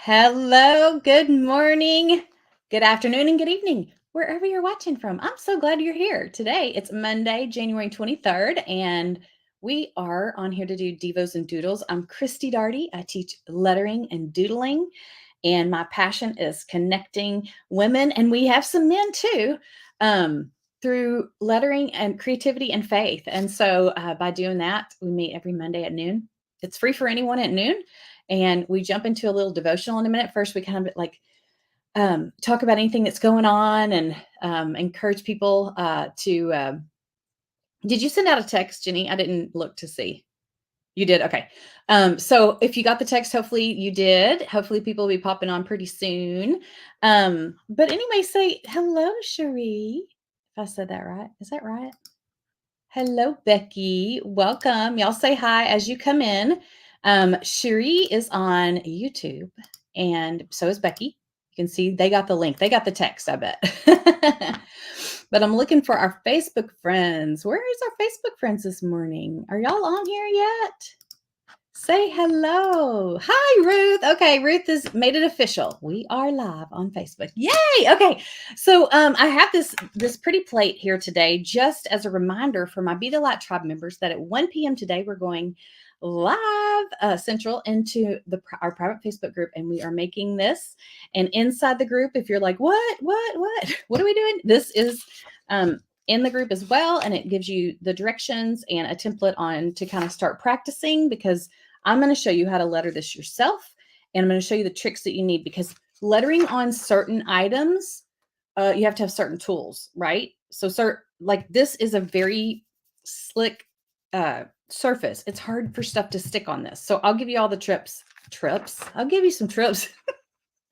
Hello, good morning, good afternoon, and good evening, wherever you're watching from. I'm so glad you're here. Today, it's Monday, January 23rd, and we are on here to do Devos and Doodles. I'm Christy Darty. I teach lettering and doodling, and my passion is connecting women, and we have some men too, through lettering and creativity and faith. And so by doing that, we meet every Monday at noon. It's free for anyone at noon, and we jump into a little devotional in a minute. First, we kind of like talk about anything that's going on and encourage people to. Did you send out a text, Jenny? I didn't look to see. You did? Okay. So if you got the text, hopefully you did. Hopefully people will be popping on pretty soon. But anyway, say hello, Cherie. If I said that right. Is that right? Hello, Becky. Welcome. Y'all say hi as you come in. Cherie is on YouTube, and so is Becky. You can see they got the link. They got the text, I bet. But I'm looking for our Facebook friends. Where is our Facebook friends this morning? Are y'all on here yet? Say hello. Hi, Ruth. Okay, Ruth has made it official. We are live on Facebook. Yay! Okay, so I have this pretty plate here today, just as a reminder for my Be the Light Tribe members that at 1 p.m. today we're going live central into our private Facebook group, and we are making this. And inside the group, if you're like, what are we doing? This is in the group as well, and it gives you the directions and a template on to kind of start practicing, because I'm going to show you how to letter this yourself, and I'm going to show you the tricks that you need, because lettering on certain items, you have to have certain tools, right? So, like this is a very slick surface. It's hard for stuff to stick on this. So I'll give you all the trips. I'll give you some trips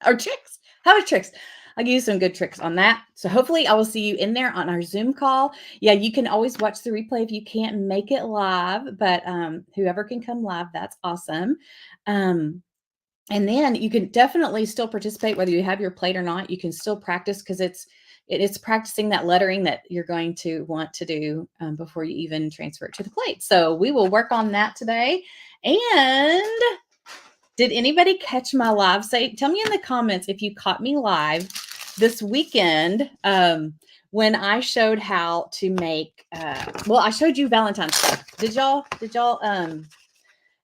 or tricks. How about tricks? I'll give you some good tricks on that. So hopefully I will see you in there on our Zoom call. Yeah, you can always watch the replay if you can't make it live, but whoever can come live, that's awesome. And then you can definitely still participate, whether you have your plate or not. You can still practice, because it's practicing that lettering that you're going to want to do before you even transfer it to the plate. So we will work on that today. And did anybody catch my live? Tell me in the comments if you caught me live this weekend when I showed how to make. Well, I showed you Valentine's stuff. Did y'all?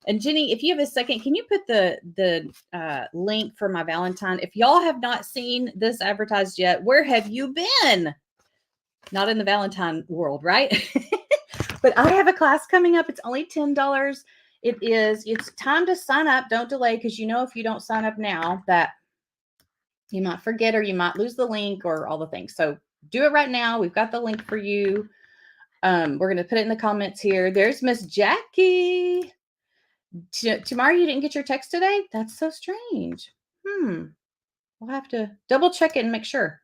And Jenny, if you have a second, can you put the link for my Valentine? If y'all have not seen this advertised yet, where have you been? Not in the Valentine world, right? But I have a class coming up. It's only $10. It's time to sign up. Don't delay, because if you don't sign up now, that you might forget, or you might lose the link, or all the things. So do it right now. We've got the link for you. We're going to put it in the comments here. There's Miss Jackie. Tomorrow you didn't get your text today? That's so strange. We'll have to double check it and make sure.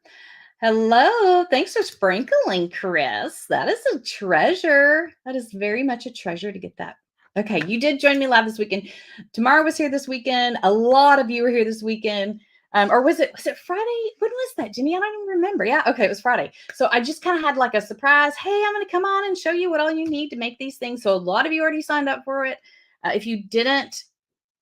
Hello. Thanks for sprinkling, Chris. That is a treasure. That is very much a treasure to get that. Okay, you did join me live this weekend. Tamara was here this weekend. A lot of you were here this weekend. Or was it Friday? When was that, Jenny? I don't even remember. Yeah, okay, it was Friday. So I just kind of had like a surprise. Hey, I'm going to come on and show you what all you need to make these things. So a lot of you already signed up for it. If you didn't,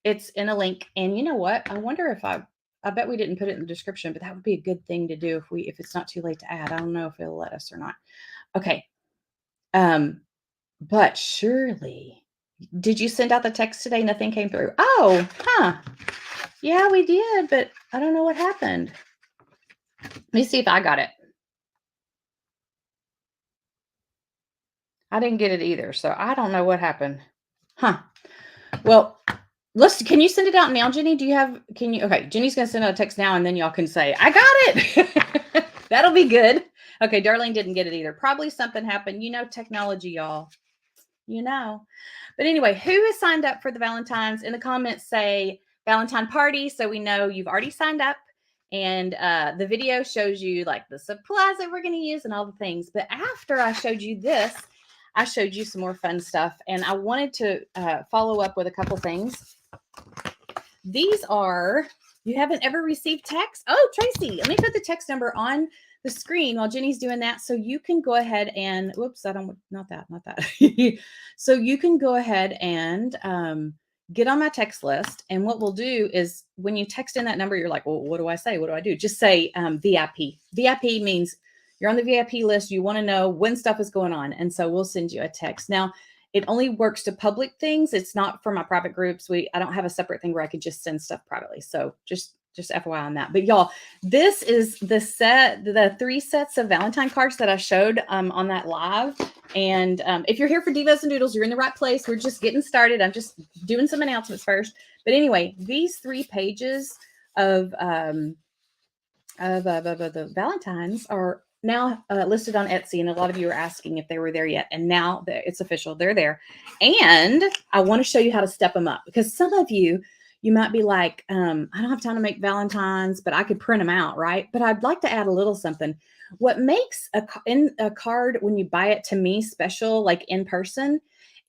it's in a link. And you know what? I wonder if I bet we didn't put it in the description, but that would be a good thing to do if it's not too late to add. I don't know if it'll let us or not. Okay. But surely, did you send out the text today? Nothing came through. Oh, huh. Yeah, we did, but I don't know what happened. Let me see if I got it. I didn't get it either, so I don't know what happened. Huh. Well, can you send it out now, Jenny? Okay, Jenny's going to send out a text now, and then y'all can say, I got it. That'll be good. Okay, Darlene didn't get it either. Probably something happened. Technology, y'all. But anyway, who has signed up for the Valentine's? In the comments, say Valentine party, so we know you've already signed up. And the video shows you like the supplies that we're going to use and all the things. But after I showed you this, I showed you some more fun stuff, and I wanted to follow up with a couple things. These are, you haven't ever received text? Oh, Tracy, let me put the text number on the screen while Jenny's doing that, so you can go ahead and, whoops, not that. So you can go ahead and get on my text list. And what we'll do is when you text in that number, you're like, well, what do I say? What do I do? Just say VIP. VIP means you're on the VIP list. You want to know when stuff is going on. And so we'll send you a text. Now, it only works to public things. It's not for my private groups. I don't have a separate thing where I could just send stuff privately. So just FYI on that. But y'all, this is the 3 sets of Valentine cards that I showed on that live. And if you're here for Devos and Doodles, you're in the right place. We're just getting started. I'm just doing some announcements first. But anyway, these 3 pages of the Valentines are now listed on Etsy, and a lot of you are asking if they were there yet. And now it's official; they're there. And I want to show you how to step them up, because some of you might be like, I don't have time to make Valentines, but I could print them out, right? But I'd like to add a little something. What makes a card when you buy it to me special, like in person,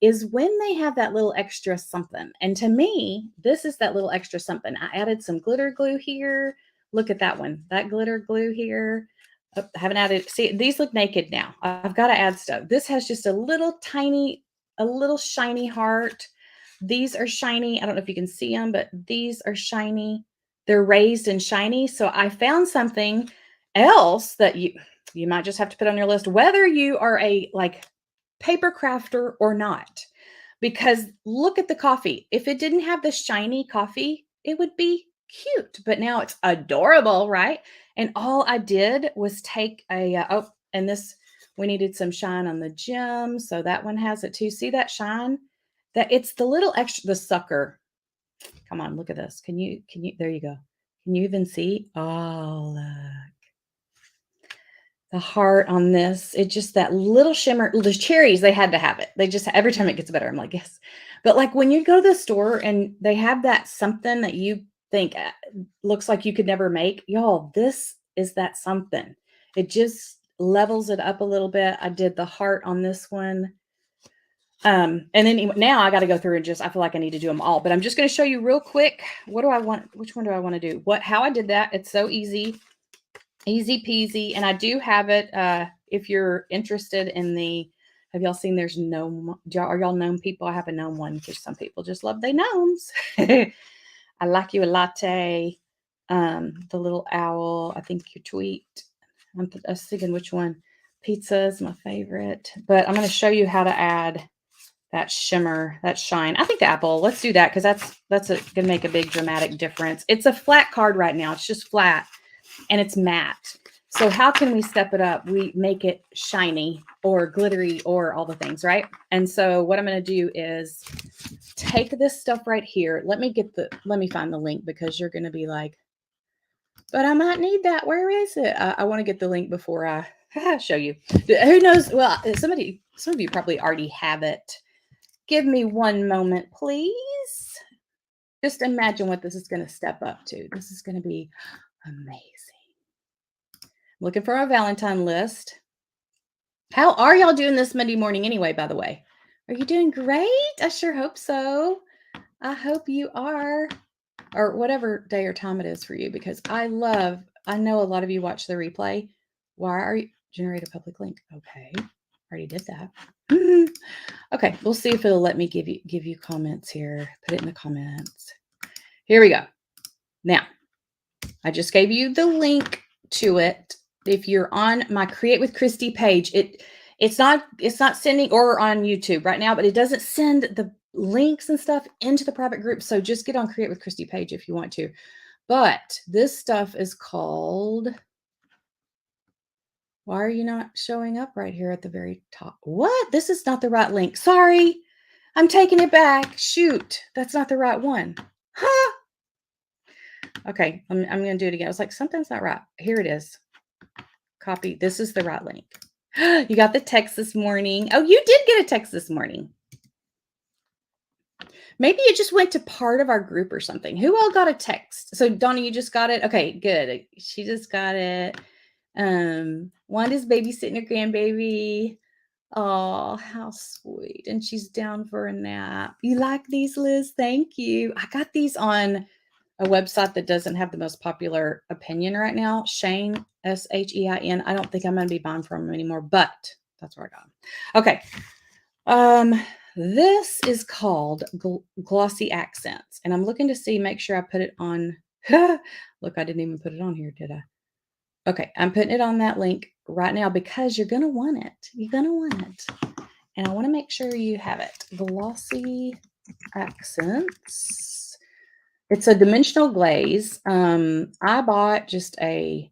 is when they have that little extra something. And to me, this is that little extra something. I added some glitter glue here. Look at that one, that glitter glue here. Oh, I haven't added, see, these look naked now. I've got to add stuff. This has just a little shiny heart. These are shiny. I don't know if you can see them, but these are shiny. They're raised and shiny. So I found something else that you might just have to put on your list, whether you are a paper crafter or not. Because look at the coffee. If it didn't have the shiny coffee, it would be cute, but now it's adorable, right? And all I did was take and we needed some shine on the gem. So that one has it too. See that shine? That it's the little extra, the sucker. Come on, look at this. Can you, there you go. Can you even see? Oh, look. The heart on this, it's just that little shimmer. The cherries, they had to have it. They just, every time it gets better, I'm like, yes. But like when you go to the store and they have that something that you think looks like you could never make, y'all, this is that something. It just levels it up a little bit. I did the heart on this one. And then now I got to go through and I feel like I need to do them all, but I'm just going to show you real quick. What do I want? Which one do I want to do? How I did that. It's so easy. Easy peasy. And I do have it. If you're interested in have y'all seen there's gnome? Are y'all gnome people? I have a gnome one because some people just love their gnomes. I like you a latte. The little owl. I think your tweet. I was thinking which one. Pizza is my favorite. But I'm going to show you how to add that shimmer, that shine. I think the apple. Let's do that because that's going to make a big dramatic difference. It's a flat card right now. It's just flat. And it's matte. So how can we step it up? We make it shiny or glittery or all the things, right? And so what I'm going to do is take this stuff right here. Let me find the link because you're going to be like, but I might need that. Where is it? I want to get the link before I show you. Who knows? Well, some of you probably already have it. Give me one moment, please. Just imagine what this is going to step up to. This is going to be amazing. Looking for a Valentine list. How are y'all doing this Monday morning anyway, by the way? Are you doing great? I sure hope so. I hope you are, or whatever day or time it is for you, because I know a lot of you watch the replay. Why are you generate a public link? Okay. Already did that. Okay. We'll see if it'll let me give you comments here. Put it in the comments. Here we go. Now, I just gave you the link to it. If you're on my Create with Christy page, it's not sending, or on YouTube right now, but it doesn't send the links and stuff into the private group. So just get on Create with Christy page if you want to. But this stuff is called, why are you not showing up right here at the very top? What? This is not the right link. Sorry. I'm taking it back. Shoot. That's not the right one. Huh? Okay. I'm going to do it again. I was like, something's not right. Here it is. Copy. This is the right link. You got the text this morning. Oh, you did get a text this morning. Maybe it just went to part of our group or something. Who all got a text? So Donna, you just got it? Okay, good. She just got it. Wanda's babysitting her grandbaby. Oh, how sweet. And she's down for a nap. You like these, Liz? Thank you. I got these on a website that doesn't have the most popular opinion right now. Shane, Shein. I don't think I'm going to be buying from them anymore, but that's where I got them. Okay. This is called Glossy Accents. And I'm looking to see, make sure I put it on. Look, I didn't even put it on here, did I? Okay, I'm putting it on that link right now because you're going to want it. You're going to want it. And I want to make sure you have it. Glossy Accents. It's a dimensional glaze. I bought just a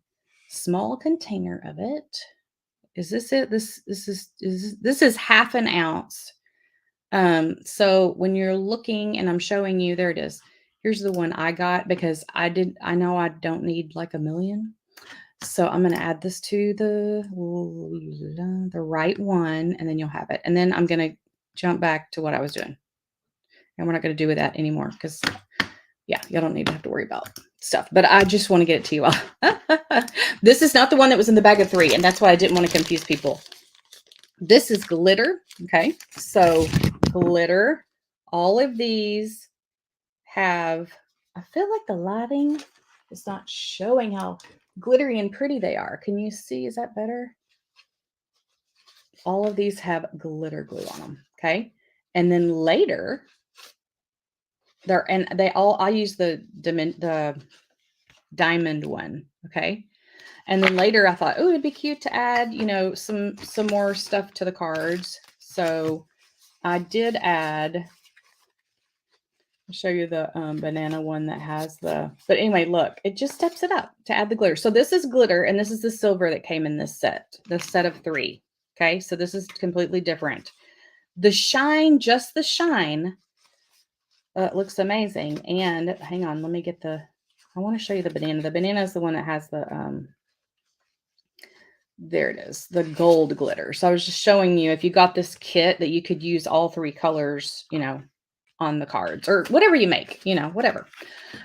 small container of it. Is this it? This is half an ounce. So when you're looking, and I'm showing you, there it is. Here's the one I got because I know I don't need like a million. So I'm going to add this to the right one, and then you'll have it. And then I'm going to jump back to what I was doing. And we're not going to do with that anymore because, yeah, y'all don't need to have to worry about stuff. But I just want to get it to you all. This is not the one that was in the bag of 3, and that's why I didn't want to confuse people. This is glitter. Okay, so glitter. All of these have, I feel like the lighting is not showing how glittery and pretty they are. Can you see? Is that better? All of these have glitter glue on them. Okay. And then later, I use the diamond one. Okay. And then later I thought, oh, it'd be cute to add, some more stuff to the cards. So I did add, I'll show you the banana one that has but anyway, look, it just steps it up to add the glitter. So this is glitter, and this is the silver that came in this set, the set of 3. Okay, so this is completely different. The shine, just the shine, looks amazing. And hang on, let me get I want to show you the banana. The banana is the one that has the, there it is, the gold glitter. So I was just showing you, if you got this kit, that you could use all 3 colors, on the cards or whatever you make, whatever.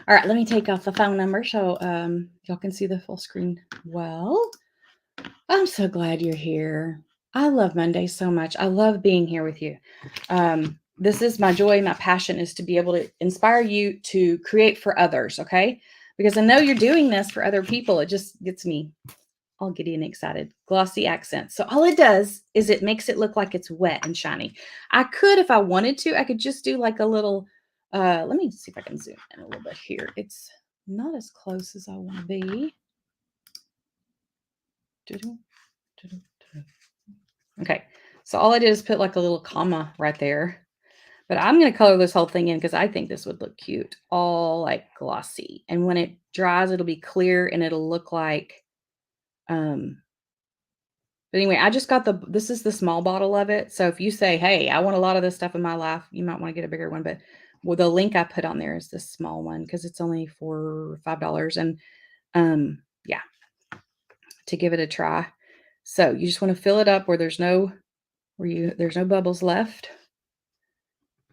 All right, let me take off the phone number so y'all can see the full screen. Well, I'm so glad you're here. I love Monday so much. I love being here with you. This is my joy. My passion is to be able to inspire you to create for others, okay? Because I know you're doing this for other people. It just gets me all giddy and excited. Glossy Accents. So all it does is it makes it look like it's wet and shiny. I could, if I wanted to, I could just do like a little, let me see if I can zoom in a little bit here. It's not as close as I want to be. Okay, so all I did is put like a little comma right there. But I'm going to color this whole thing in because I think this would look cute. All like glossy. And when it dries, it'll be clear and it'll look like, but anyway, I just got this is the small bottle of it. So if you say, hey, I want a lot of this stuff in my life, you might want to get a bigger one. But the link I put on there is this small one because it's only $5. And yeah, to give it a try. So you just want to fill it up where there's no bubbles left.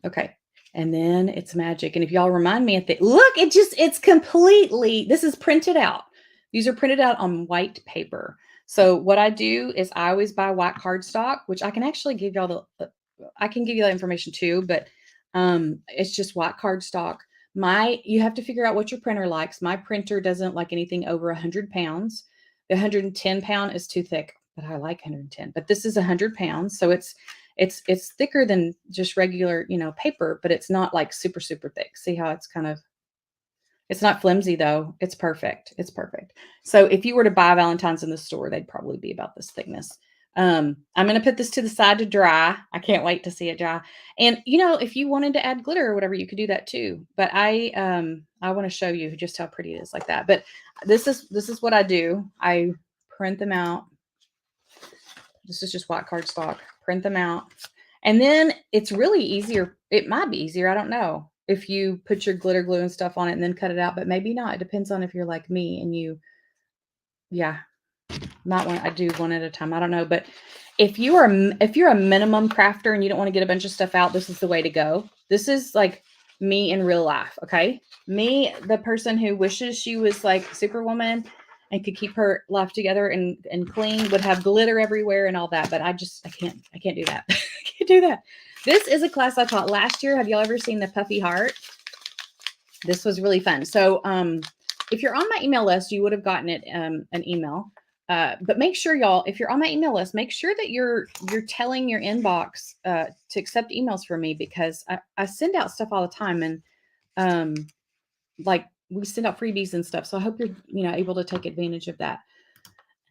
Okay. And then it's magic. And if y'all remind me look, it's completely, this is printed out. These are printed out on white paper. So what I do is I always buy white cardstock, which I can actually give y'all I can give you that information too, but it's just white cardstock. You have to figure out what your printer likes. My printer doesn't like anything over 100 pounds. The 110 pound is too thick, but I like 110, but this is 100 pounds. So it's thicker than just regular, paper, but it's not like super, super thick. See how it's not flimsy though. It's perfect. It's perfect. So if you were to buy Valentine's in the store, they'd probably be about this thickness. I'm going to put this to the side to dry. I can't wait to see it dry. And if you wanted to add glitter or whatever, you could do that too. But I want to show you just how pretty it is like that. But this is what I do. I print them out. This is just white cardstock. Print them out. And then it's really easier. It might be easier. I don't know. If you put your glitter glue and stuff on it and then cut it out, but maybe not. It depends on if you're like me and I do one at a time. I don't know. But if you're a minimum crafter and you don't want to get a bunch of stuff out, this is the way to go. This is like me in real life. Okay. Me, the person who wishes she was like Superwoman and could keep her life together and clean, would have glitter everywhere and all that. But I can't do that. I can't do that. This is a class I taught last year. Have y'all ever seen the puffy heart? This was really fun. So if you're on my email list, you would have gotten it an email. But make sure, y'all, if you're on my email list, make sure that you're telling your inbox to accept emails from me, because I send out stuff all the time, and um, like we send out freebies and stuff. So I hope you're able to take advantage of that.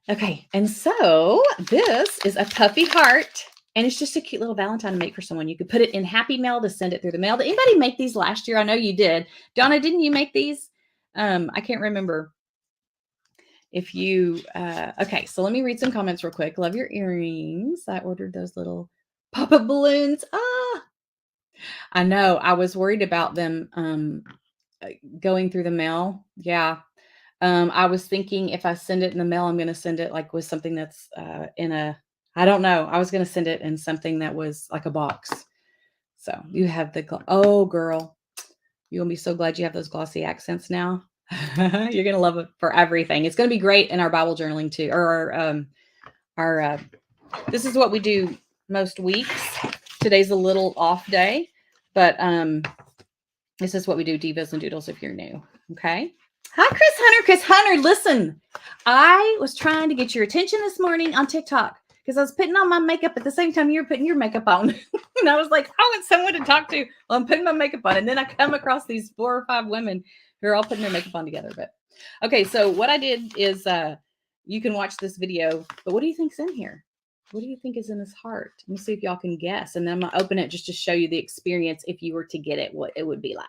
Okay, and so this is a puffy heart, and it's just a cute little Valentine to make for someone. You could put it in Happy Mail to send it through the mail. Did anybody make these last year? I know you did. Donna, didn't you make these? I can't remember if you, okay, so let me read some comments real quick. Love your earrings. I ordered those little pop-up balloons. Ah, I know. I was worried about them going through the mail. Yeah. I was thinking if I send it in the mail, I'm going to send it like with something that's in a, I don't know. I was going to send it in something that was like a box. So you have oh girl, you're going to be so glad you have those glossy accents now. You're going to love it for everything. It's going to be great in our Bible journaling too, or our this is what we do most weeks. Today's a little off day, but this is what we do, Devos and Doodles, if you're new. Okay. Hi, Chris Hunter. Chris Hunter, listen, I was trying to get your attention this morning on TikTok because I was putting on my makeup at the same time you were putting your makeup on. And I was like, I want someone to talk to while I'm putting my makeup on. And then I come across these 4 or 5 women who are all putting their makeup on together. But okay, so what I did is you can watch this video, but what do you think's in here? What do you think is in this heart? Let me see if y'all can guess. And then I'm going to open it just to show you the experience if you were to get it, what it would be like.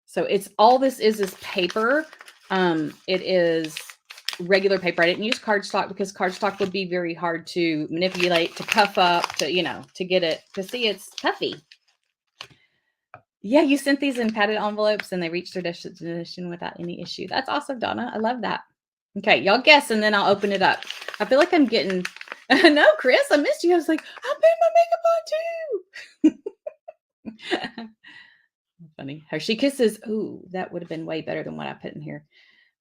So it's all this is paper. It is regular paper. I didn't use cardstock because cardstock would be very hard to manipulate, to puff up, to get it, to see it's puffy. Yeah, you sent these in padded envelopes and they reached their destination without any issue. That's awesome, Donna. I love that. Okay, y'all guess and then I'll open it up. I feel like I'm getting, no, Chris, I missed you. I was like, I put my makeup on too. Funny. Hershey Kisses. Ooh, that would have been way better than what I put in here.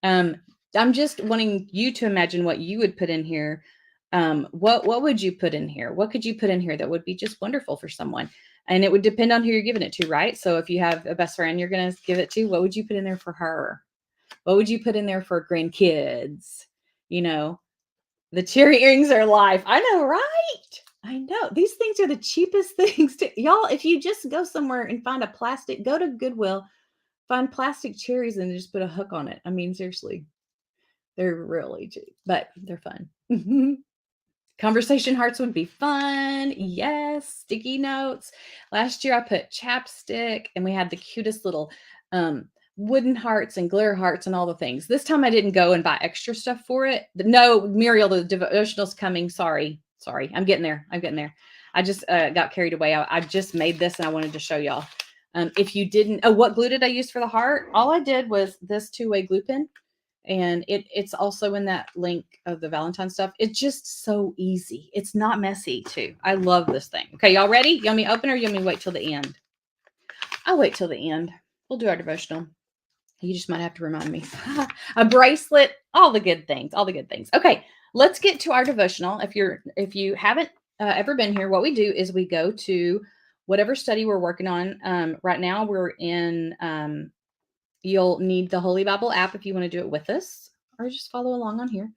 I'm just wanting you to imagine what you would put in here. What would you put in here? What could you put in here that would be just wonderful for someone? And it would depend on who you're giving it to, right? So if you have a best friend you're going to give it to, what would you put in there for her? What would you put in there for grandkids? The cherry earrings are life. I know, right? I know. These things are the cheapest things to y'all. If you just go somewhere and find a plastic, go to Goodwill, find plastic cherries and just put a hook on it. I mean, seriously, they're really cheap, but they're fun. Conversation hearts would be fun. Yes. Sticky notes. Last year I put chapstick and we had the cutest little wooden hearts and glitter hearts and all the things. This time I didn't go and buy extra stuff for it. No, Muriel, the devotional's coming. Sorry. I'm getting there. I just got carried away. I just made this and I wanted to show y'all. If you didn't, what glue did I use for the heart? All I did was this 2-way glue pen. And it's also in that link of the Valentine stuff. It's just so easy. It's not messy too. I love this thing. Okay, y'all ready? You want me to open or you want me to wait till the end? I'll wait till the end. We'll do our devotional. You just might have to remind me. A bracelet, all the good things. Okay, let's get to our devotional. If you haven't ever been here, what we do is we go to whatever study we're working on. Right now we're in you'll need the Holy Bible app if you want to do it with us, or just follow along on here.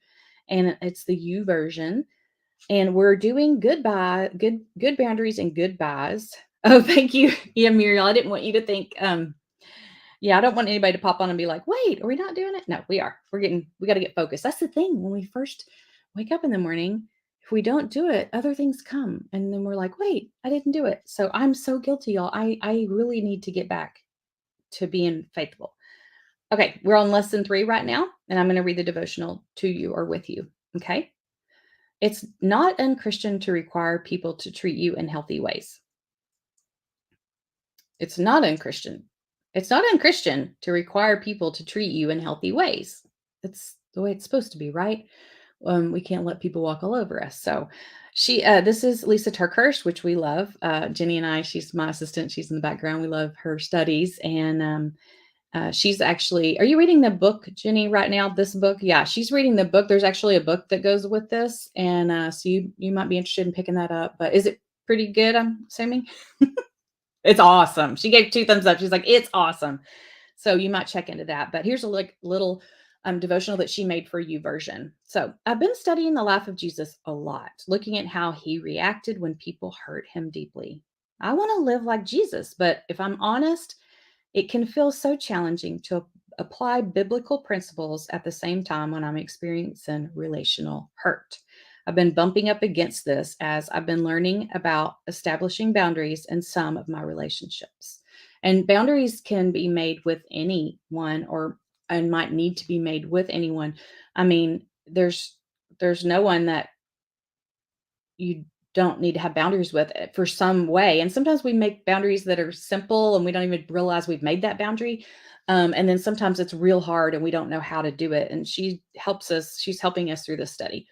And it's the U version. And we're doing good boundaries and goodbyes. Oh, thank you. Yeah, Muriel. I didn't want you to think, I don't want anybody to pop on and be like, wait, are we not doing it? No, we are. We got to get focused. That's the thing. When we first wake up in the morning, if we don't do it, other things come. And then we're like, wait, I didn't do it. So I'm so guilty, y'all. I really need to get back to being faithful. Okay, we're on lesson 3 right now, and I'm going to read the devotional to you or with you. Okay. It's not unchristian to require people to treat you in healthy ways. It's not unchristian. It's not unchristian to require people to treat you in healthy ways. It's the way it's supposed to be, right? We can't let people walk all over us. So this is Lisa Turkhurst, which we love. Jenny and I, she's my assistant. She's in the background. We love her studies. And she's actually, are you reading the book, Jenny, right now? This book? Yeah, she's reading the book. There's actually a book that goes with this. And so you might be interested in picking that up. But is it pretty good, I'm assuming? It's awesome. She gave 2 thumbs up. She's like, it's awesome. So you might check into that. But here's a little devotional that she made for you version. So I've been studying the life of Jesus a lot, looking at how he reacted when people hurt him deeply. I want to live like Jesus, but if I'm honest, it can feel so challenging to apply biblical principles at the same time when I'm experiencing relational hurt. I've been bumping up against this as I've been learning about establishing boundaries in some of my relationships. And boundaries can be made with anyone or and might need to be made with anyone. I mean, there's no one that you don't need to have boundaries with it for some way. And sometimes we make boundaries that are simple and we don't even realize we've made that boundary. And then sometimes it's real hard and we don't know how to do it. And she's helping us through this study.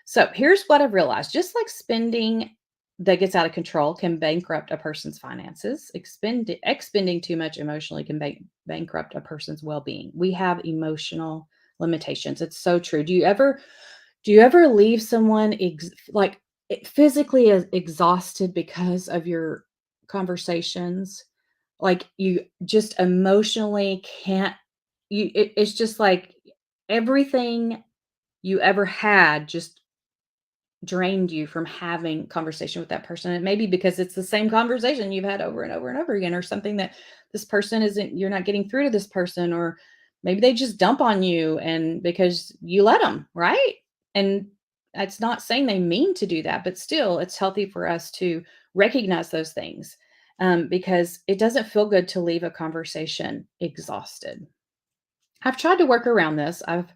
So here's what I've realized, just like spending that gets out of control can bankrupt a person's finances, expending too much emotionally can bankrupt a person's well being. We have emotional limitations. It's so true. Do you ever leave someone physically exhausted because of your conversations? Like you just emotionally can't, it's just like everything you ever had just drained you from having conversation with that person. It may be because it's the same conversation you've had over and over and over again, or something that this person isn't, you're not getting through to this person, or maybe they just dump on you and because you let them, right? And it's not saying they mean to do that, but still, it's healthy for us to recognize those things, because it doesn't feel good to leave a conversation exhausted. I've tried to work around this. I've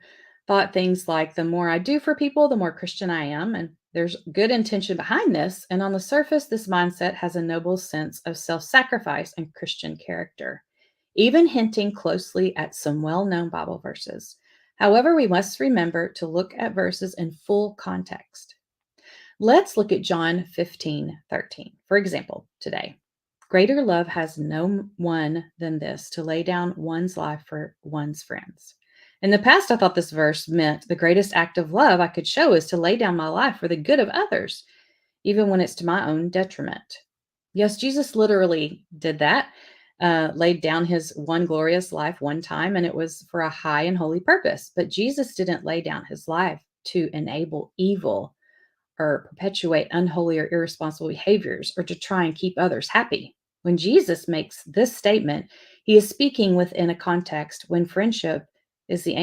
thought things like the more I do for people, the more Christian I am. And there's good intention behind this. And on the surface, this mindset has a noble sense of self sacrifice and Christian character, even hinting closely at some well known Bible verses. However, we must remember to look at verses in full context. Let's look at John 15:13, for example, today. Greater love has no one than this, to lay down one's life for one's friends. In the past, I thought this verse meant the greatest act of love I could show is to lay down my life for the good of others, even when it's to my own detriment. Yes, Jesus literally did that, laid down his one glorious life one time, and it was for a high and holy purpose. But Jesus didn't lay down his life to enable evil or perpetuate unholy or irresponsible behaviors or to try and keep others happy. When Jesus makes this statement, he is speaking within a context when friendship is the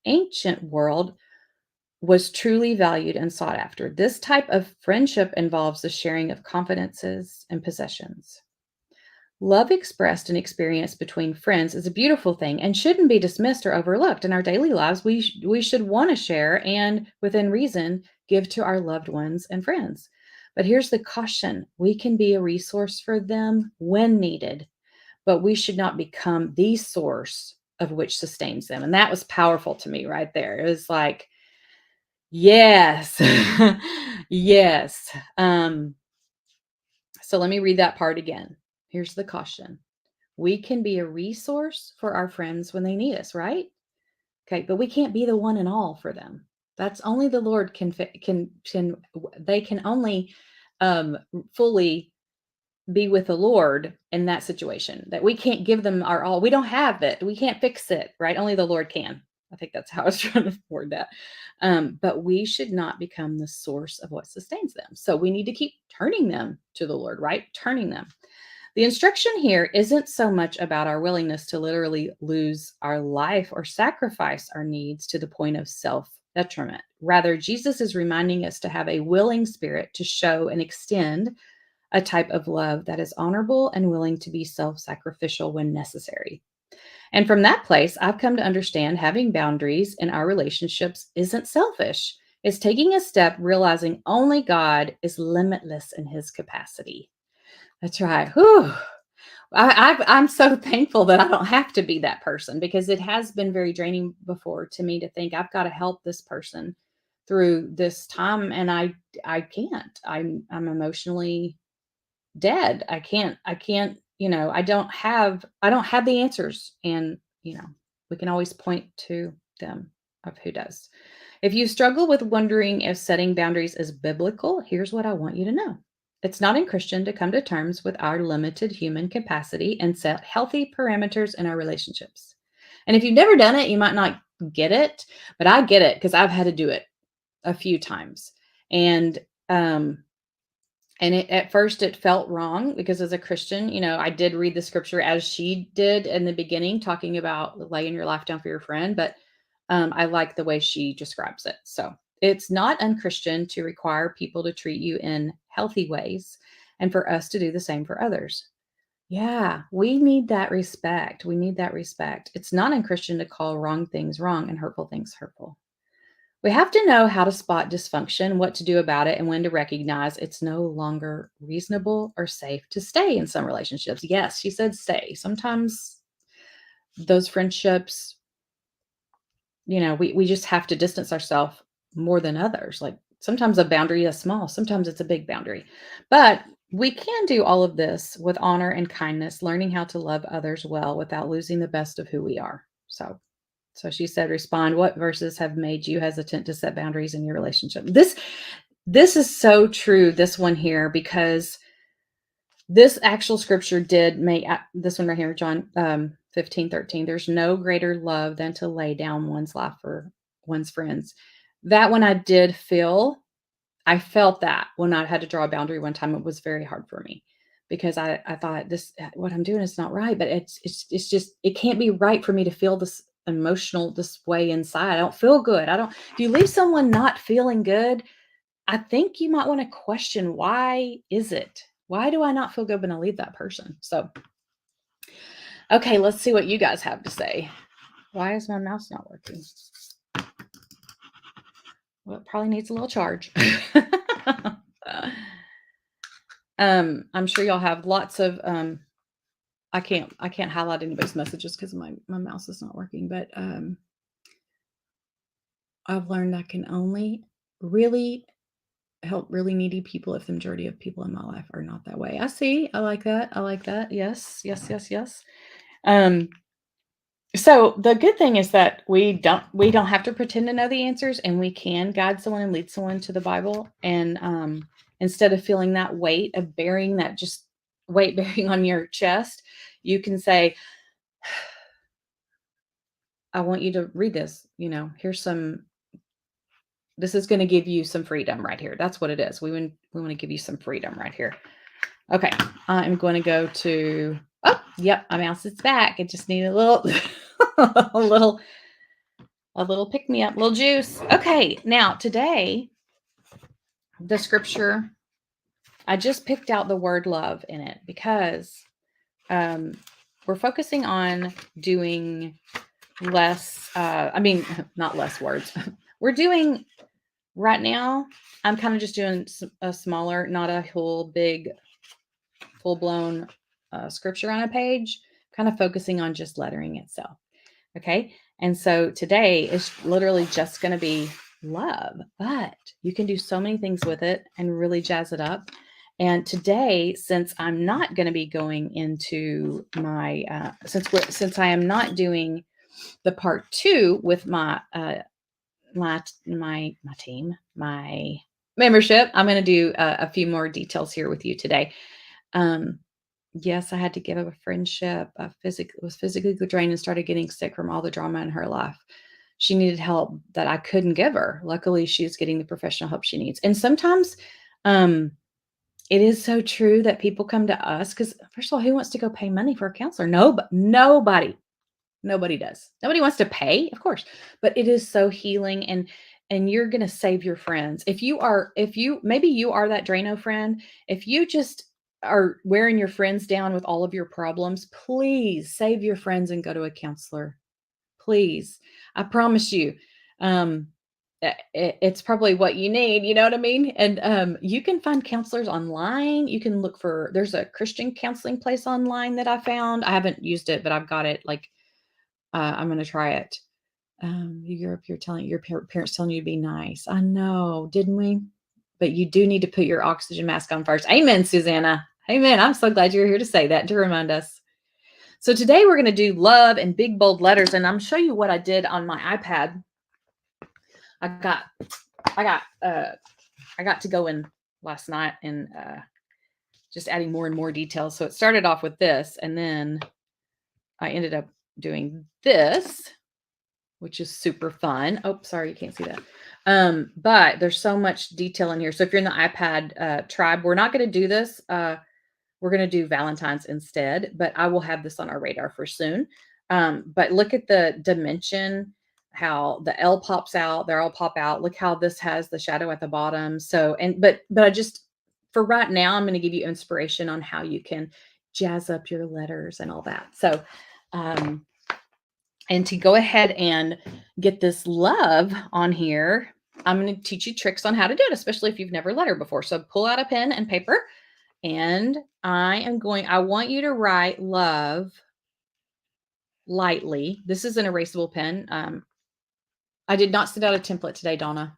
ancient world was truly valued and sought after. This type of friendship involves the sharing of confidences and possessions. Love expressed and experienced between friends is a beautiful thing and shouldn't be dismissed or overlooked. In our daily lives, we should want to share and, within reason, give to our loved ones and friends. But here's the caution: we can be a resource for them when needed, but we should not become the source of which sustains them. And that was powerful to me right there. It was like, yes, yes. So let me read that part again. Here's the caution: we can be a resource for our friends when they need us, right? Okay, but we can't be the one and all for them. That's only the Lord they can only fully be with the Lord in that situation. That we can't give them our all. We don't have it. We can't fix it, right? Only the Lord can. I think that's how I was trying to word that. But we should not become the source of what sustains them. So we need to keep turning them to the Lord, right? Turning them. The instruction here isn't so much about our willingness to literally lose our life or sacrifice our needs to the point of self detriment. Rather, Jesus is reminding us to have a willing spirit to show and extend a type of love that is honorable and willing to be self sacrificial when necessary. And from that place, I've come to understand having boundaries in our relationships isn't selfish. It's taking a step, realizing only God is limitless in his capacity. That's right. Whew. I'm so thankful that I don't have to be that person, because it has been very draining before to me to think I've got to help this person through this time, and I can't. I'm emotionally dead. I can't, I don't have the answers, and we can always point to them of who does. If you struggle with wondering if setting boundaries is biblical, here's what I want you to know. It's not unchristian to come to terms with our limited human capacity and set healthy parameters in our relationships. And if you've never done it, you might not get it, but I get it because I've had to do it a few times. And um at first it felt wrong because as a Christian, I did read the scripture as she did in the beginning, talking about laying your life down for your friend, but I like the way she describes it. So it's not unchristian to require people to treat you in healthy ways and for us to do the same for others. Yeah, we need that respect. We need that respect. It's not unchristian to call wrong things wrong and hurtful things hurtful. We have to know how to spot dysfunction, what to do about it, and when to recognize it's no longer reasonable or safe to stay in some relationships. Yes, she said stay. Sometimes those friendships, we just have to distance ourselves more than others. Like sometimes a boundary is small, sometimes it's a big boundary. But we can do all of this with honor and kindness, learning how to love others well without losing the best of who we are. So she said, respond, what verses have made you hesitant to set boundaries in your relationship? This is so true, this one here, because this actual scripture did make this one right here, John 15:13. There's no greater love than to lay down one's life for one's friends. That one I felt that when I had to draw a boundary one time, it was very hard for me because I thought what I'm doing is not right, but it's just, it can't be right for me to feel this way inside. I don't feel good. Do you leave someone not feeling good? I think you might want to question, why is it? Why do I not feel good when I leave that person? So, okay, let's see what you guys have to say. Why is my mouse not working? Well, it probably needs a little charge. I'm sure y'all have lots of I can't highlight anybody's messages because my mouse is not working, but I've learned I can only really help really needy people if the majority of people in my life are not that way. I see. I like that. I like that. Yes, yes, yes, yes. Um, so the good thing is that we don't have to pretend to know the answers, and we can guide someone and lead someone to the Bible. And instead of feeling that weight of bearing that just weight bearing on your chest, you can say, I want you to read this. This is going to give you some freedom right here. That's what it is. We want to give you some freedom right here. Okay, I'm going to go to, oh, yep, my mouse is back. It just needed a little, a little pick me up, little juice. Okay, now today, the scripture, I just picked out the word love in it because we're focusing on doing less, not less words. We're doing, right now, I'm kind of just doing a smaller, not a whole big full blown scripture on a page, kind of focusing on just lettering itself. Okay. And so today is literally just going to be love, but you can do so many things with it and really jazz it up. And today, since I'm not going to be going into my, since I am not doing the part 2 with my team, my membership, I'm going to do a few more details here with you today. Yes, I had to give up a friendship. Was physically drained and started getting sick from all the drama in her life. She needed help that I couldn't give her. Luckily, she's getting the professional help she needs. And sometimes, it is so true that people come to us because, first of all, who wants to go pay money for a counselor? No, nobody. Nobody does. Nobody wants to pay, of course, but it is so healing, and you're going to save your friends. Maybe you are that Drano friend. If you just are wearing your friends down with all of your problems, please save your friends and go to a counselor. Please. I promise you. It's probably what you need, you know what I mean? And you can find counselors online. You can there's a Christian counseling place online that I found. I haven't used it, but I've got it, like, I'm going to try it. You grew up, you're telling your parents telling you to be nice. I know, didn't we? But you do need to put your oxygen mask on first. Amen, Susanna. Amen. I'm so glad you're here to say that, to remind us. So today we're going to do love in big, bold letters. And I'm show you what I did on my iPad. I got to go in last night and just adding more and more details. So it started off with this, and then I ended up doing this. which is super fun. Oh, sorry, you can't see that. But there's so much detail in here. So if you're in the iPad tribe, we're not going to do this. We're going to do Valentine's instead, but I will have this on our radar for soon. But look at the dimension, how the L pops out, they're all pop out. Look how this has the shadow at the bottom. So, but I just, for right now, I'm going to give you inspiration on how you can jazz up your letters and all that. So, um, and to go ahead and get this love on here, I'm going to teach you tricks on how to do it, especially if you've never lettered before. So pull out a pen and paper, and I want you to write love lightly. This is an erasable pen. I did not send out a template today, Donna,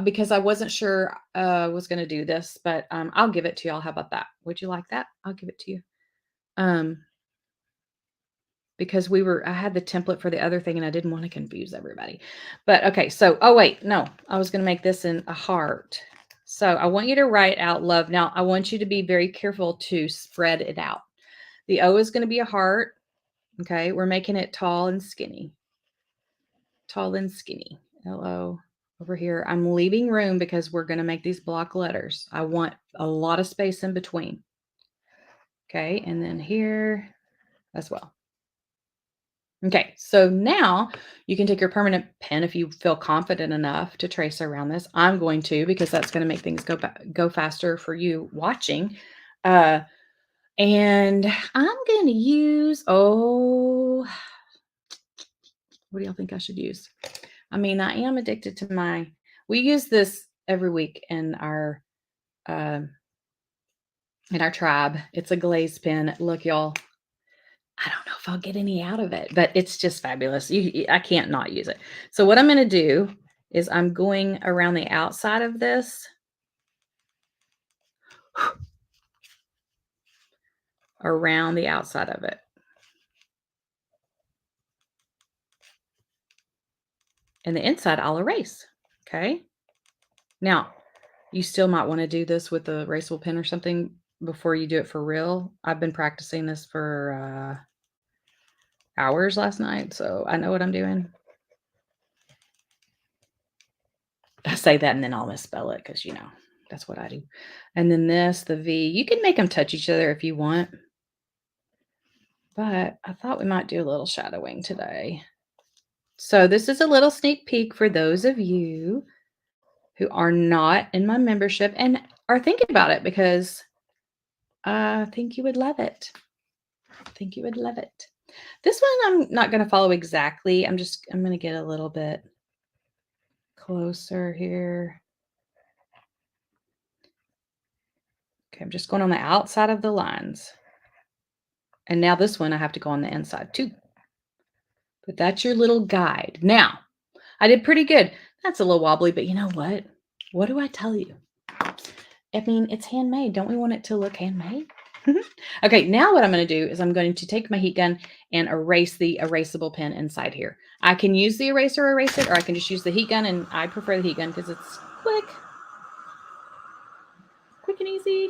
because I wasn't sure I was going to do this, but I'll give it to y'all. How about that? Would you like that? I'll give it to you. Because I had the template for the other thing and I didn't want to confuse everybody. But okay, so, oh wait, no, I was going to make this in a heart. So I want you to write out love. Now I want you to be very careful to spread it out. The O is going to be a heart. Okay, we're making it tall and skinny. Tall and skinny. L-O over here. I'm leaving room because we're going to make these block letters. I want a lot of space in between. Okay, and then here as well. Okay, so now you can take your permanent pen if you feel confident enough to trace around this. I'm going to, because that's going to make things go faster for you watching. And I'm going to use, what do y'all think I should use? I mean, I am addicted to we use this every week in our tribe. It's a glaze pen. Look, y'all, I don't know if I'll get any out of it, but it's just fabulous. I can't not use it. So what I'm going to do is I'm going around the outside of this. Around the outside of it. And the inside I'll erase. Okay. Now, you still might want to do this with a erasable pen or something before you do it for real. I've been practicing this for hours last night, so I know what I'm doing. I say that and then I'll misspell it because, that's what I do. And then the V, you can make them touch each other if you want. But I thought we might do a little shadowing today. So this is a little sneak peek for those of you who are not in my membership and are thinking about it, because I think you would love it. I think you would love it. This one I'm not going to follow exactly. I'm going to get a little bit closer here. Okay, I'm just going on the outside of the lines. And now this one I have to go on the inside too. But that's your little guide. Now, I did pretty good. That's a little wobbly, but you know what? What do I tell you? I mean, it's handmade. Don't we want it to look handmade? Okay, now what I'm going to do is I'm going to take my heat gun and erase the erasable pen inside here. I can use the eraser, erase it, or I can just use the heat gun, and I prefer the heat gun because it's quick. Quick and easy.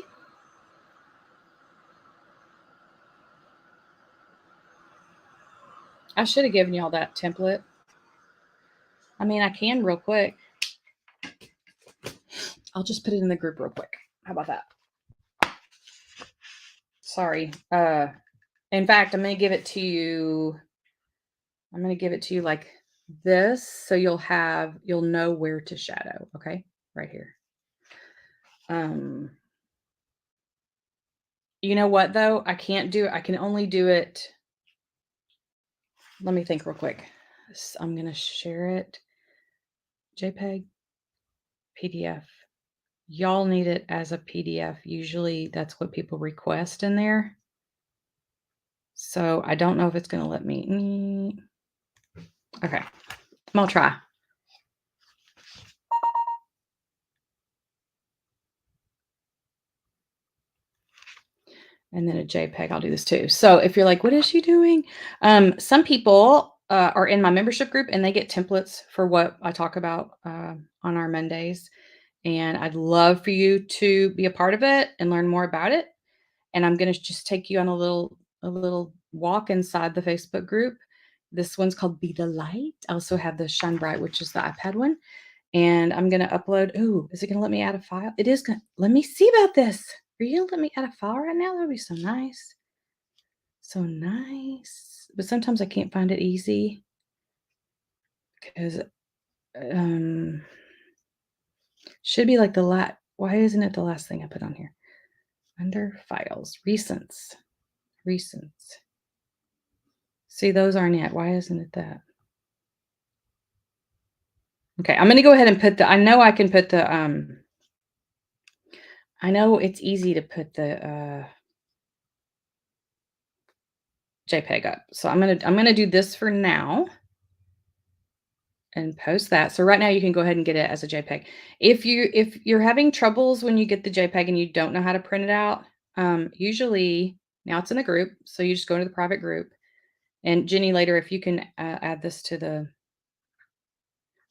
I should have given y'all that template. I mean, I can real quick. I'll just put it in the group real quick. How about that? Sorry. In fact, I'm going to give it to you. I'm going to give it to you like this, so you'll know where to shadow. Okay, right here. You know what though? I can't do it. I can only do it. Let me think real quick. I'm going to share it. JPEG, PDF. Y'all need it as a PDF. Usually that's what people request in there. So I don't know if it's going to let me. Okay, I'm going to try. And then a JPEG, I'll do this too. So if you're like, what is she doing? Some people are in my membership group and they get templates for what I talk about on our Mondays. And I'd love for you to be a part of it and learn more about it. And I'm going to just take you on a little walk inside the Facebook group. This one's called Be the Light. I also have the Shine Bright, which is the iPad one. And I'm going to upload. Ooh, is it going to let me add a file? It is going to. Let me see about this. Are you going to let me add a file right now? That would be so nice. So nice. But sometimes I can't find it easy. Because should be like the last. Why isn't it the last thing I put on here? Under files, recents. See, those aren't it. Why isn't it that? Okay, I'm going to go ahead and put I know I can put the, I know it's easy to put the JPEG up. So I'm going to do this for now and post that. So right now you can go ahead and get it as a JPEG. If you're having troubles when you get the JPEG and you don't know how to print it out, usually now it's in a group. So you just go into the private group. And Jenny, later, if you can add this to the,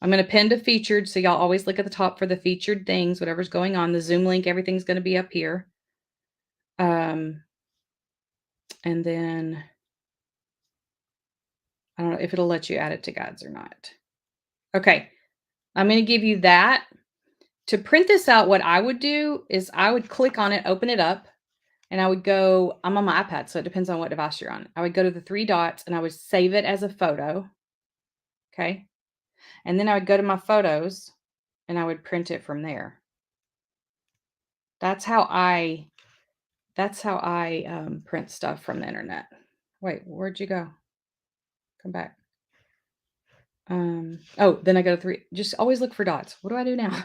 I'm going to pin to featured. So y'all always look at the top for the featured things, whatever's going on. The Zoom link, everything's going to be up here. And then I don't know if it'll let you add it to guides or not. Okay. I'm going to give you that. To print this out, what I would do is I would click on it, open it up, and I would go, I'm on my iPad, so it depends on what device you're on. I would go to the 3 dots and I would save it as a photo. Okay. And then I would go to my photos and I would print it from there. That's how I print stuff from the internet. Wait, where'd you go? Come back. Oh, then I go to 3. Just always look for dots. What do I do now?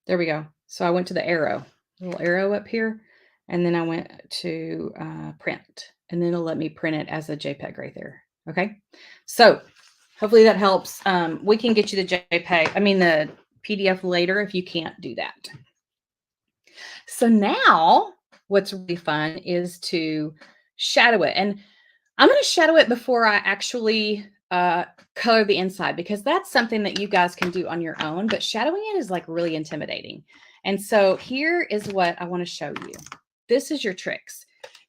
There we go. So I went to the arrow, little arrow up here, and then I went to print, and then it'll let me print it as a JPEG right there. Okay. So hopefully that helps. We can get you the the PDF later if you can't do that. So now what's really fun is to shadow it. And I'm going to shadow it before I actually color the inside, because that's something that you guys can do on your own. But shadowing it is like really intimidating. And so here is what I want to show you. This is your tricks.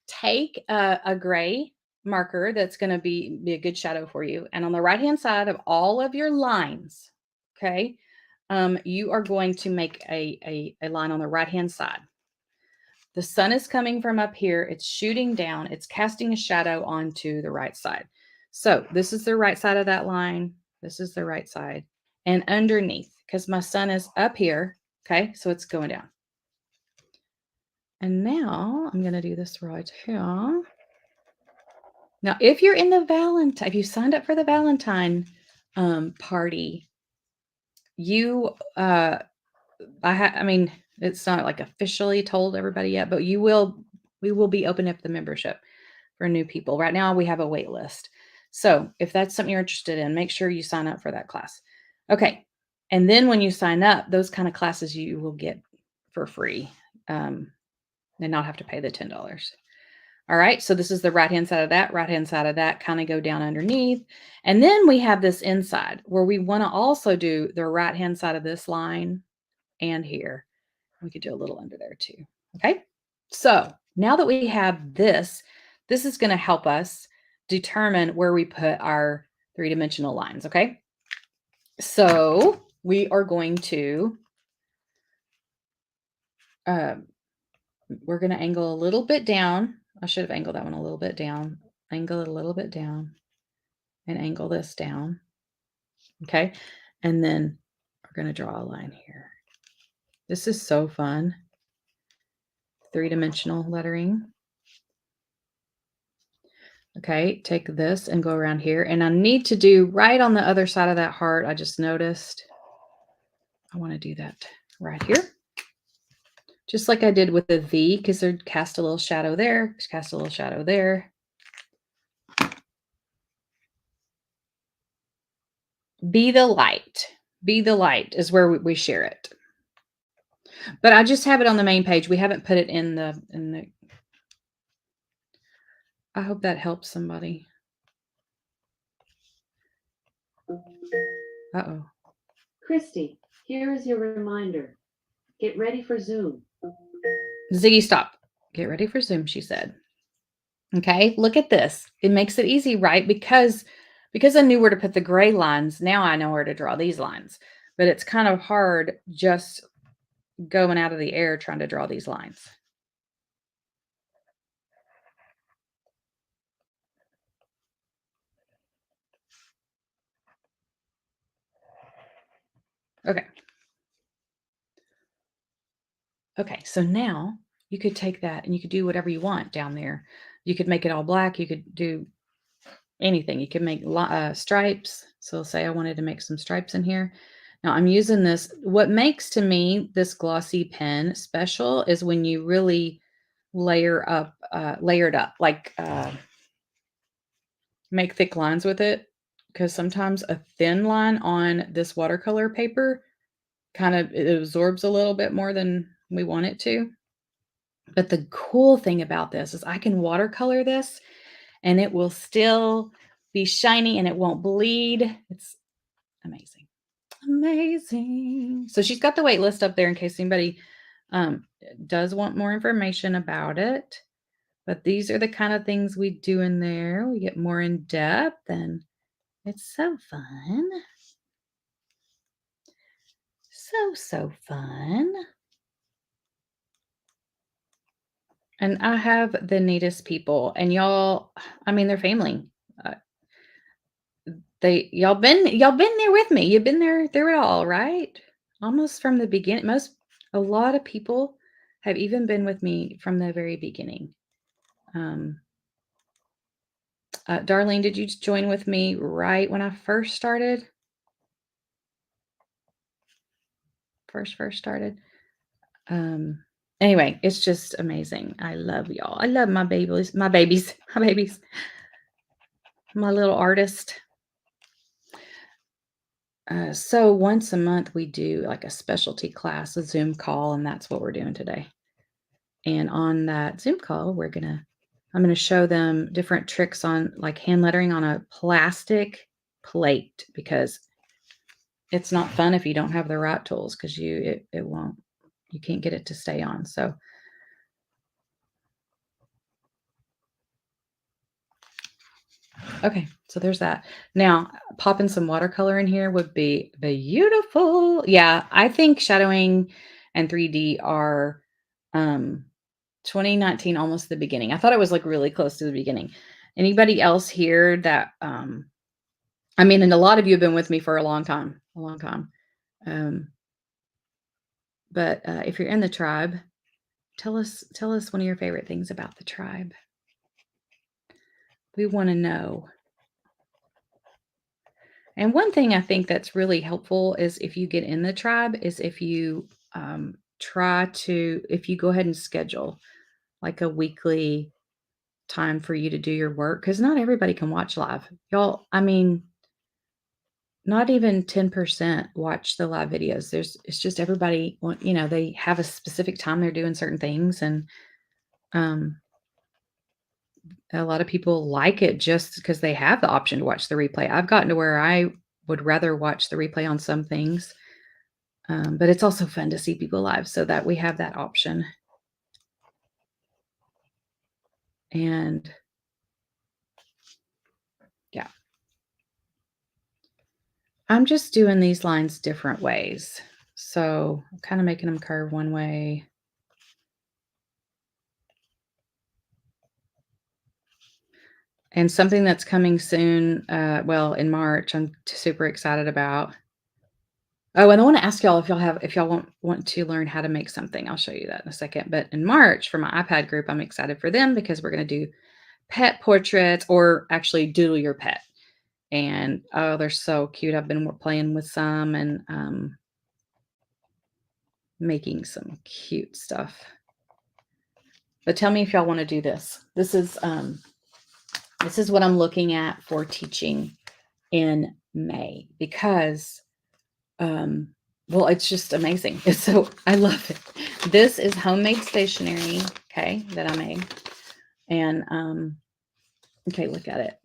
Take a gray marker that's going to be a good shadow for you. And on the right-hand side of all of your lines, okay, you are going to make a line on the right-hand side. The sun is coming from up here. It's shooting down. It's casting a shadow onto the right side. So this is the right side of that line. This is the right side. And underneath, because my sun is up here. Okay, so it's going down. And now I'm going to do this right here. Now, if you're in the Valentine, if you signed up for the Valentine party, you, I mean, it's not like officially told everybody yet, but we will be opening up the membership for new people. Right now we have a wait list. So if that's something you're interested in, make sure you sign up for that class. Okay. And then when you sign up, those kind of classes you will get for free and not have to pay the $10. All right. So this is the right-hand side of that kind of go down underneath. And then we have this inside where we want to also do the right-hand side of this line and here. We could do a little under there too. Okay. So now that we have this is going to help us determine where we put our 3-dimensional lines. Okay. So we are going to, we're going to angle a little bit down. I should have angled that one a little bit down, angle it a little bit down and angle this down. Okay. And then we're going to draw a line here. This is so fun. 3-dimensional lettering. Okay, take this and go around here. And I need to do right on the other side of that heart. I just noticed I want to do that right here. Just like I did with the V, because they're cast a little shadow there, cast a little shadow there. Be the light. Be the light is where we share it. But I just have it on the main page. We haven't put it in the. I hope that helps somebody. Uh-oh. Christy, here is your reminder. Get ready for Zoom. Ziggy, stop. Get ready for Zoom, she said. Okay, look at this. It makes it easy, right? Because I knew where to put the gray lines, now I know where to draw these lines. But it's kind of hard just going out of the air trying to draw these lines. Okay. Okay, so now you could take that and you could do whatever you want down there. You could make it all black. You could do anything. You can make stripes. So say I wanted to make some stripes in here. Now I'm using this. What makes to me this glossy pen special is when you really layer it up, like make thick lines with it. Because sometimes a thin line on this watercolor paper kind of it absorbs a little bit more than we want it to. But the cool thing about this is I can watercolor this and it will still be shiny and it won't bleed. It's amazing. Amazing. So she's got the wait list up there in case anybody um, does want more information about it. But these are the kind of things we do in there. We get more in depth and it's so fun. So fun. And I have the neatest people and y'all, I mean, they're family. Uh, y'all been there with me. You've been there through it all, right? Almost from the beginning. A lot of people have even been with me from the very beginning. Um, Darlene, did you join with me right when I first started? First started. Anyway, it's just amazing. I love y'all. I love my babies, my babies, my little artist. So once a month we do like a specialty class, a Zoom call, and that's what we're doing today. And on that Zoom call, I'm gonna show them different tricks on like hand lettering on a plastic plate because it's not fun if you don't have the right tools because you can't get it to stay on. So okay, so there's that. Now, popping some watercolor in here would be beautiful. Yeah, I think shadowing and 3D are 2019 almost the beginning. I thought it was like really close to the beginning. Anybody else here that I mean, and a lot of you have been with me for a long time, a long time. Um, but if you're in the tribe, tell us one of your favorite things about the tribe. We want to know. And one thing I think that's really helpful is if you get in the tribe, is if you if you go ahead and schedule like a weekly time for you to do your work, because not everybody can watch live. Y'all, I mean, not even 10% watch the live videos. It's just everybody they have a specific time they're doing certain things. And um, a lot of people like it just because they have the option to watch the replay. I've gotten to where I would rather watch the replay on some things. But it's also fun to see people live so that we have that option. And yeah, I'm just doing these lines different ways. So I'm kind of making them curve one way. And something that's coming soon, in March, I'm super excited about. Oh, and I want to ask y'all if y'all want to learn how to make something. I'll show you that in a second. But in March for my iPad group, I'm excited for them because we're going to do pet portraits or actually doodle your pet. And oh, they're so cute. I've been playing with some and making some cute stuff. But tell me if y'all want to do this. This is what I'm looking at for teaching in May because it's just amazing. So I love it. This is homemade stationery, okay, that I made. And okay, look at it.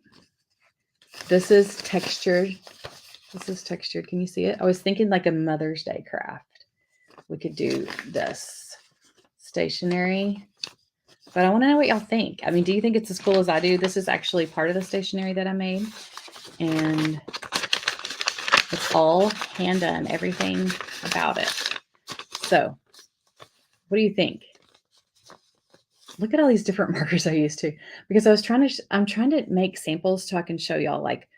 This is textured. Can you see it? I was thinking like a Mother's Day craft. We could do this stationery. But I want to know what y'all think. I mean, do you think it's as cool as I do? This is actually part of the stationery that I made. And it's all hand done, everything about it. So, what do you think? Look at all these different markers I used to, because I'm trying to make samples so I can show y'all, like,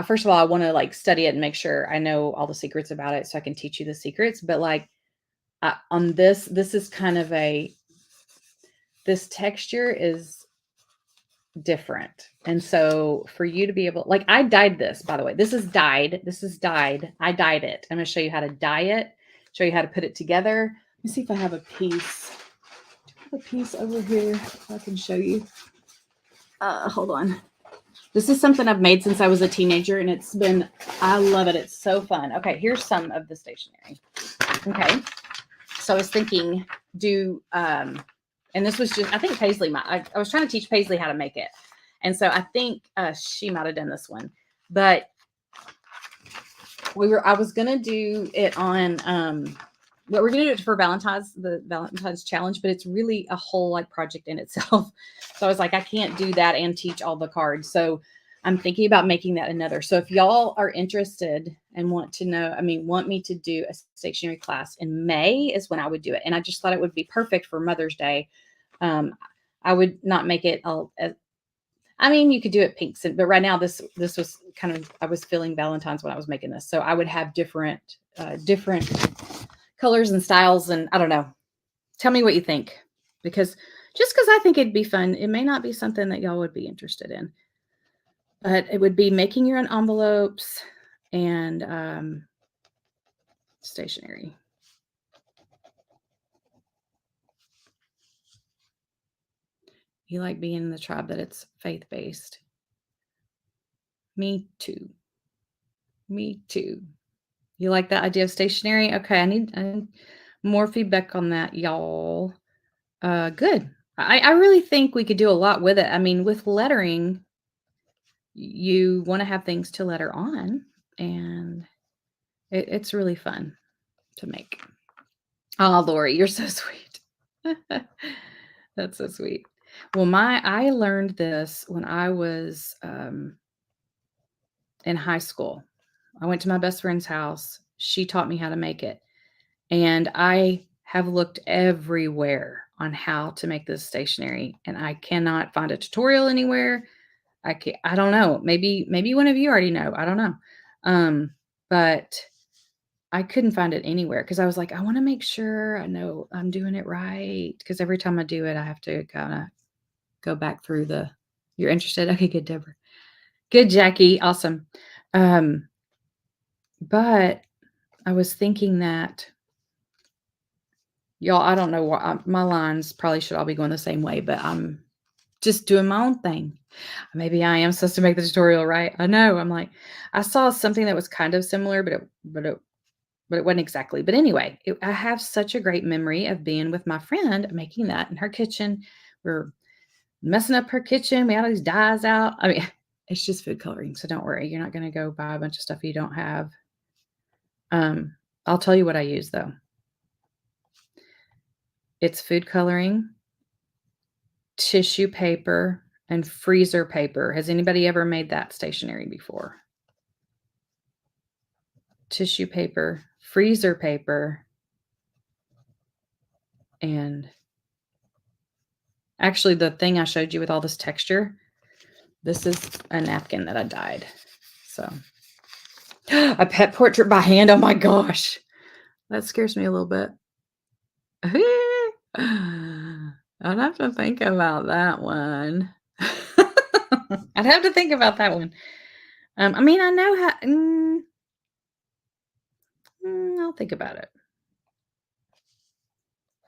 first of all, I want to like study it and make sure I know all the secrets about it so I can teach you the secrets. But like on this is kind of this texture is different. And so for you to be able, like, I dyed this, by the way. This is dyed. I dyed it. I'm going to show you how to dye it, show you how to put it together. Let me see if I have a piece. Do I have a piece over here I can show you? Hold on. This is something I've made since I was a teenager, and I love it. It's so fun. Okay, here's some of the stationery. Okay. So I was thinking, and this was just, I think Paisley I was trying to teach Paisley how to make it. And so I think she might have done this one, but I was going to do it on, but we're going to do it for the Valentine's challenge, but it's really a whole like project in itself. So I was like, I can't do that and teach all the cards. So I'm thinking about making that another. So if y'all are interested and want me to do a stationery class in May is when I would do it. And I just thought it would be perfect for Mother's Day. I would not make it all. You could do it pinks, but right now this was kind of, I was feeling Valentine's when I was making this. So I would have different colors and styles. And I don't know, tell me what you think, because I think it'd be fun. It may not be something that y'all would be interested in, but it would be making your own envelopes and stationery. You like being in the tribe that it's faith-based. Me too. You like that idea of stationery? Okay, I need more feedback on that, y'all. Good. I really think we could do a lot with it. I mean, with lettering, you want to have things to letter on, and it's really fun to make. Oh, Lori, you're so sweet. That's so sweet. Well, I learned this when I was in high school. I went to my best friend's house. She taught me how to make it. And I have looked everywhere on how to make this stationery, and I cannot find a tutorial anywhere. I don't know. Maybe one of you already know. I don't know. But I couldn't find it anywhere because I was like, I want to make sure I know I'm doing it right. Because every time I do it, I have to kind of go back through you're interested? Okay, good, Deborah. Good, Jackie. Awesome. But I was thinking that, y'all, I don't know what my lines probably should all be going the same way, but I'm just doing my own thing. Maybe I am supposed to make the tutorial, right? I know. I'm like, I saw something that was kind of similar, but it wasn't exactly. But anyway, I have such a great memory of being with my friend making that in her kitchen. We're messing up her kitchen. We had all these dyes out. I mean, it's just food coloring, so don't worry. You're not going to go buy a bunch of stuff you don't have. I'll tell you what I use, though. It's food coloring, tissue paper, and freezer paper. Has anybody ever made that stationery before? Tissue paper, freezer paper, and actually the thing I showed you with all this texture, this is a napkin that I dyed. So a pet portrait by hand. Oh my gosh. That scares me a little bit. I'd have to think about that one. I'd have to think about that one. I know how. I'll think about it.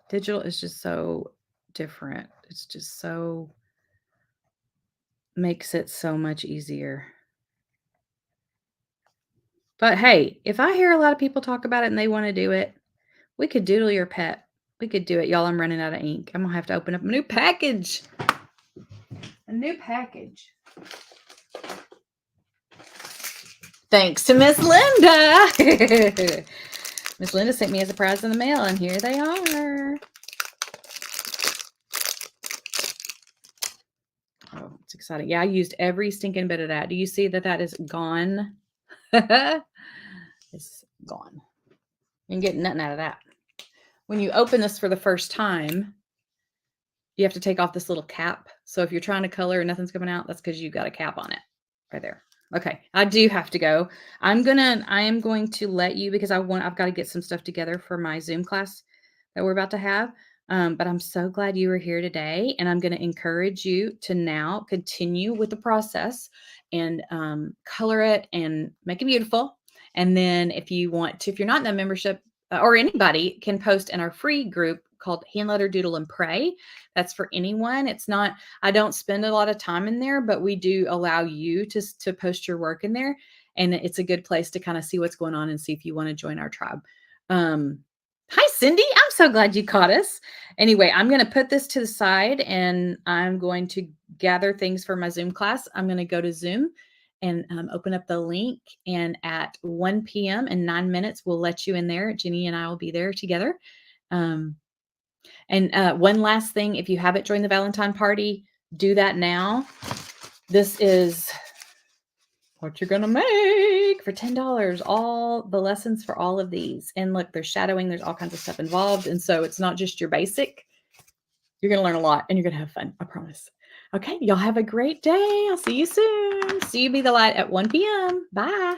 Digital is just so different. It's just makes it so much easier. But hey, if I hear a lot of people talk about it and they want to do it, we could doodle your pet. We could do it. Y'all, I'm running out of ink. I'm going to have to open up a new package. Thanks to Miss Linda. Miss Linda sent me a surprise in the mail, and here they are. It's exciting. Yeah, I used every stinking bit of that. Do you see that that is gone? It's gone. You can get nothing out of that. When you open this for the first time, you have to take off this little cap. So if you're trying to color and nothing's coming out, that's because you got a cap on it right there. Okay, I do have to go. I am going to let you because I've got to get some stuff together for my Zoom class that we're about to have. But I'm so glad you were here today, and I'm going to encourage you to now continue with the process and color it and make it beautiful. And then if you want to, if you're not in that membership, or anybody can post in our free group called Hand Letter Doodle and Pray. That's for anyone. It's not, I don't spend a lot of time in there, but we do allow you to post your work in there. And it's a good place to kind of see what's going on and see if you want to join our tribe. Hi, Cindy. I'm so glad you caught us. Anyway, I'm going to put this to the side and I'm going to gather things for my Zoom class. I'm going to go to Zoom and open up the link. And at 1 p.m. in 9 minutes, we'll let you in there. Jenny and I will be there together. And one last thing, if you haven't joined the Valentine party, do that now. This is what you're going to make for $10. All the lessons for all of these. And look, there's shadowing. There's all kinds of stuff involved. And so it's not just your basic. You're going to learn a lot and you're going to have fun. I promise. Okay. Y'all have a great day. I'll see you soon. See you be the light at 1 p.m. Bye.